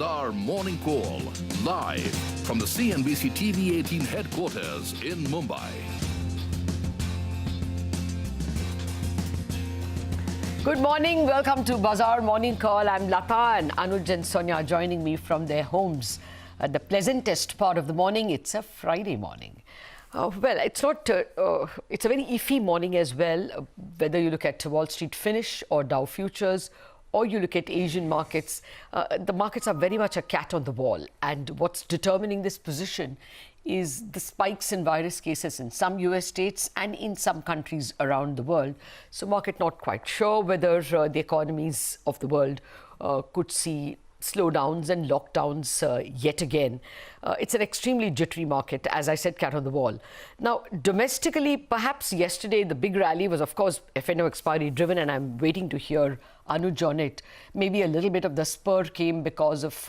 Our morning call live from the CNBC TV 18 headquarters in Mumbai. Good morning. Welcome to Bazaar Morning Call. I'm Lata and Anuj and Sonia joining me from their homes at the pleasantest part of the morning. It's a Friday morning. Well, it's not. It's a very iffy morning as well. Whether you look at Wall Street finish or Dow futures, or you look at Asian markets, the markets are very much a cat on the wall. And what's determining this position is the spikes in virus cases in some US states and in some countries around the world. So market not quite sure whether the economies of the world could see slowdowns and lockdowns yet again. It's an extremely jittery market, as I said, cat on the wall. Now, domestically, perhaps yesterday the big rally was, of course, FNO expiry driven, and I'm waiting to hear Anuj on it. Maybe a little bit of the spur came because of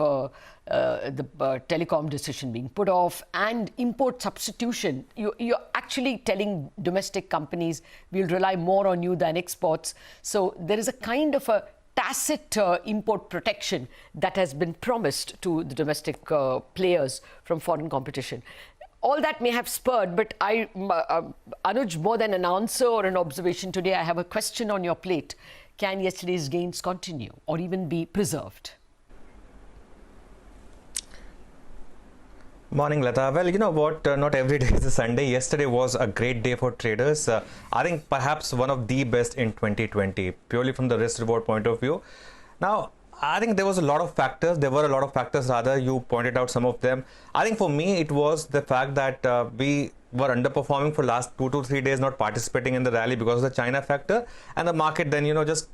the telecom decision being put off and import substitution. You're actually telling domestic companies we'll rely more on you than exports. So there is a kind of a tacit import protection that has been promised to the domestic players from foreign competition. All that may have spurred, but Anuj, more than an answer or an observation today, I have a question on your plate. Can yesterday's gains continue or even be preserved? Morning, Lata. Well, you know what? Not every day is a Sunday. Yesterday was a great day for traders. I think perhaps one of the best in 2020, purely from the risk-reward point of view. Now, I think there was a lot of factors. There were a lot of factors, rather. You pointed out some of them. I think for me, it was the fact that we were underperforming for last 2 to 3 days, not participating in the rally because of the China factor. And the market then, just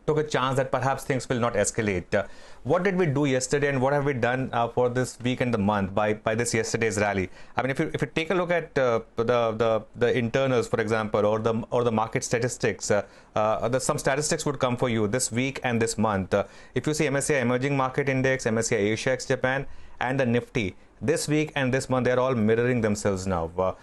took a chance that perhaps things will not escalate. What did we do yesterday, and what have we done for this week and the month by this yesterday's rally? I mean, if you take a look at the internals, for example, or the market statistics, some statistics would come for you this week and this month. If you see MSCI Emerging Market Index, MSCI Asia ex Japan, and the Nifty, this week and this month, they are all mirroring themselves now.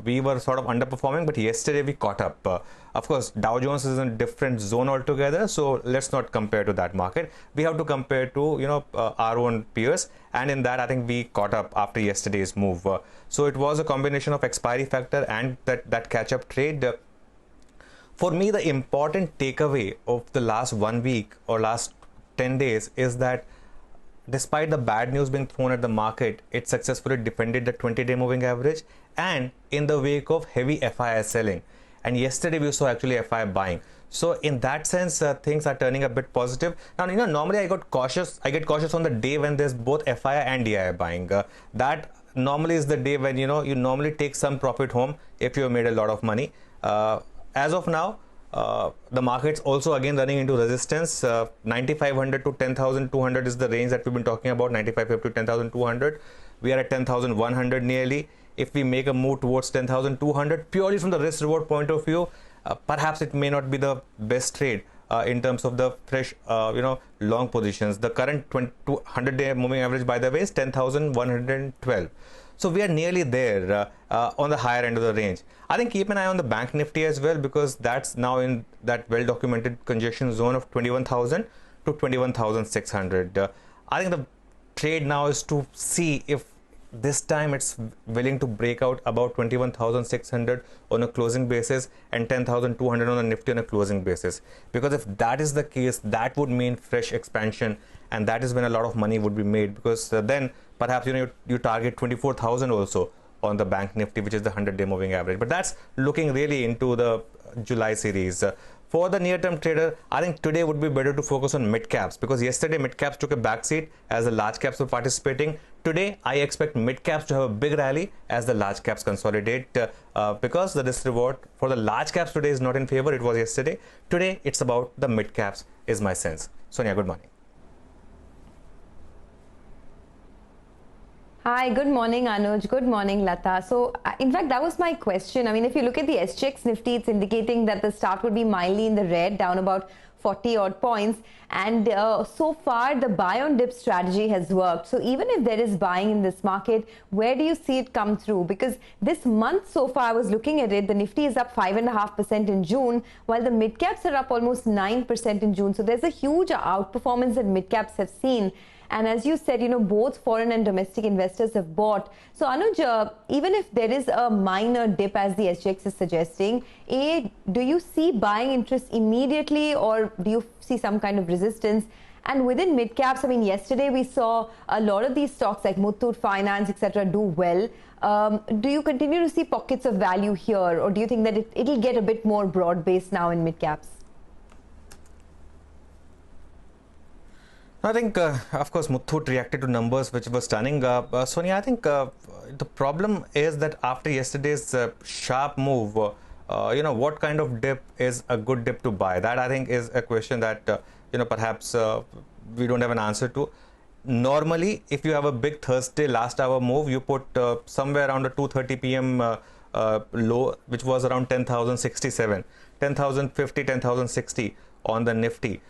We were sort of underperforming, but yesterday we caught up. Of course, Dow Jones is in a different zone altogether, so let's not compare to that market. We have to compare to our own peers, and in that, I think we caught up after yesterday's move. So it was a combination of expiry factor and that catch-up trade. For me, the important takeaway of the last 1 week or last 10 days is that despite the bad news being thrown at the market, it successfully defended the 20-day moving average, and in the wake of heavy FII selling. And yesterday we saw actually FII buying. So in that sense, things are turning a bit positive. Now, normally I get cautious on the day when there's both FII and DII buying. That normally is the day when you normally take some profit home if you have made a lot of money. As of now, the market's also again running into resistance. 9,500 to 10,200 is the range that we've been talking about. 9,550 to 10,200. We are at 10,100 nearly. If we make a move towards 10,200, purely from the risk-reward point of view, perhaps it may not be the best trade in terms of the fresh, long positions. The current 100-day moving average, by the way, is 10,112. So we are nearly there on the higher end of the range. I think keep an eye on the Bank Nifty as well, because that's now in that well-documented congestion zone of 21,000 to 21,600. I think the trade now is to see if this time it's willing to break out about 21,600 on a closing basis and 10,200 on a Nifty on a closing basis. Because if that is the case, that would mean fresh expansion, and that is when a lot of money would be made, because then perhaps you target 24,000 also on the Bank Nifty, which is the 100-day moving average. But that's looking really into the July series. For the near-term trader, I think today would be better to focus on mid-caps, because yesterday mid-caps took a backseat as the large caps were participating. Today, I expect mid-caps to have a big rally as the large caps consolidate, because the risk reward for the large caps today is not in favor. It was yesterday. Today, it's about the mid-caps is my sense. Sonia, good morning. Hi, good morning, Anuj. Good morning, Lata. So, in fact, that was my question. I mean, if you look at the SGX Nifty, it's indicating that the start would be mildly in the red, down about 40 odd points. And so far, the buy on dip strategy has worked. So even if there is buying in this market, where do you see it come through? Because this month so far, I was looking at it, the Nifty is up 5.5% in June, while the mid-caps are up almost 9% in June. So there's a huge outperformance that mid-caps have seen. And as you said, both foreign and domestic investors have bought. So Anuj, even if there is a minor dip as the SGX is suggesting, do you see buying interest immediately, or do you see some kind of resistance? And within mid caps, I mean, yesterday we saw a lot of these stocks like Muthoot Finance, etc., do well. Do you continue to see pockets of value here, or do you think that it'll get a bit more broad-based now in mid caps? I think, of course, Muthoot reacted to numbers which were stunning. Sonia, I think the problem is that after yesterday's sharp move, what kind of dip is a good dip to buy? That, I think, is a question that, perhaps we don't have an answer to. Normally, if you have a big Thursday last hour move, you put somewhere around a 2:30 p.m. Low, which was around 10,067, 10,050, 10,060 on the Nifty.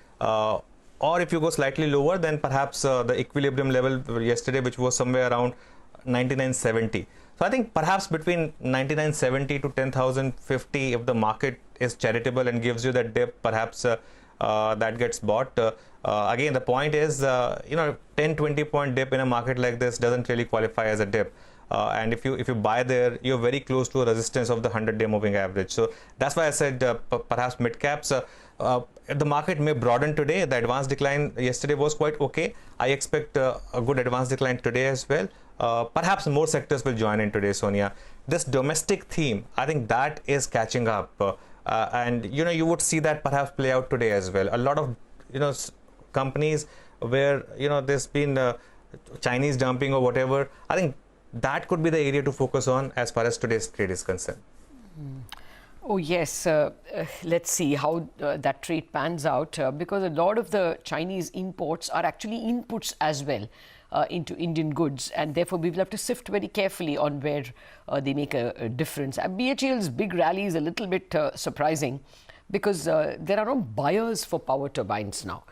Or if you go slightly lower, then perhaps the equilibrium level yesterday, which was somewhere around 99.70. So I think perhaps between 99.70 to 10,050, if the market is charitable and gives you that dip, perhaps that gets bought. Again, the point is, 10-20 point dip in a market like this doesn't really qualify as a dip. And if you buy there, you're very close to a resistance of the 100-day moving average. So that's why I said perhaps mid caps. The market may broaden today. The advanced decline yesterday was quite okay. I expect a good advanced decline today as well. Perhaps more sectors will join in today, Sonia. This domestic theme, I think that is catching up. And you would see that perhaps play out today as well. A lot of companies where there's been Chinese dumping or whatever. I think that could be the area to focus on as far as today's trade is concerned. Oh yes, let's see how that trade pans out, because a lot of the Chinese imports are actually inputs as well into Indian goods, and therefore we will have to sift very carefully on where they make a difference. BHEL's big rally is a little bit surprising, because there are no buyers for power turbines now.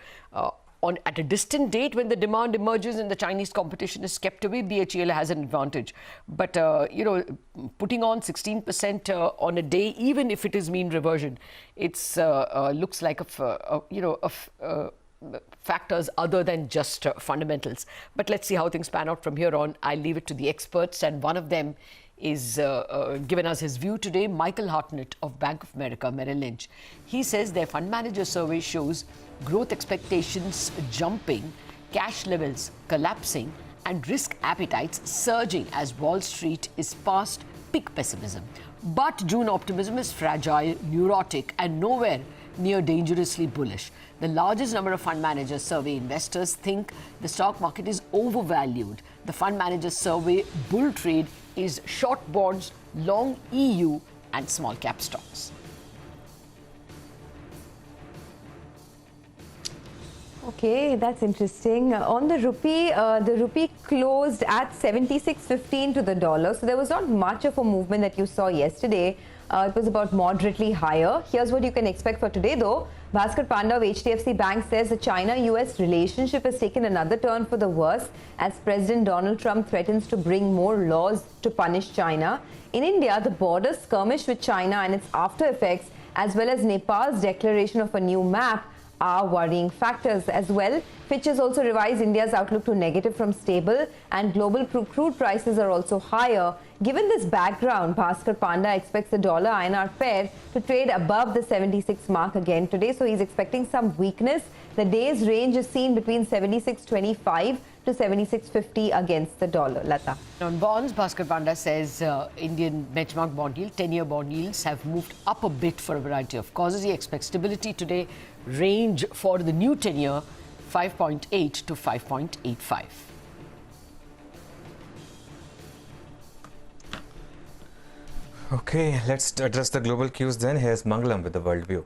At a distant date, when the demand emerges and the Chinese competition is kept away, BHEL has an advantage. But, putting on 16% on a day, even if it is mean reversion, it's looks like factors other than just fundamentals. But let's see how things pan out from here on. I'll leave it to the experts, and one of them is given us his view today, Michael Hartnett of Bank of America Merrill Lynch. He says their fund manager survey shows growth expectations jumping, cash levels collapsing, and risk appetites surging as Wall Street is past peak pessimism. But June optimism is fragile, neurotic, and nowhere near dangerously bullish. The largest number of fund managers survey investors think the stock market is overvalued. The fund managers survey bull trade is short bonds, long EU, and small cap stocks. Okay, that's interesting. On the rupee closed at 76.15 to the dollar. So there was not much of a movement that you saw yesterday. It was about moderately higher. Here's what you can expect for today, though. Bhaskar Panda of HDFC Bank says the China-US relationship has taken another turn for the worse as President Donald Trump threatens to bring more laws to punish China. In India, the border skirmish with China and its after effects, as well as Nepal's declaration of a new map, are worrying factors as well. Fitch has also revised India's outlook to negative from stable, and global crude prices are also higher. Given this background, Bhaskar Panda expects the dollar-INR pair to trade above the 76 mark again today, so he's expecting some weakness. The day's range is seen between 76.25 to 76.50 against the dollar. Lata. On bonds, Bhaskar Panda says Indian benchmark bond yield, 10-year bond yields have moved up a bit for a variety of causes. He expects stability today. Range for the new 10-year, 5.8 to 5.85. Okay, let's address the global cues then. Here's Mangalam with the world view.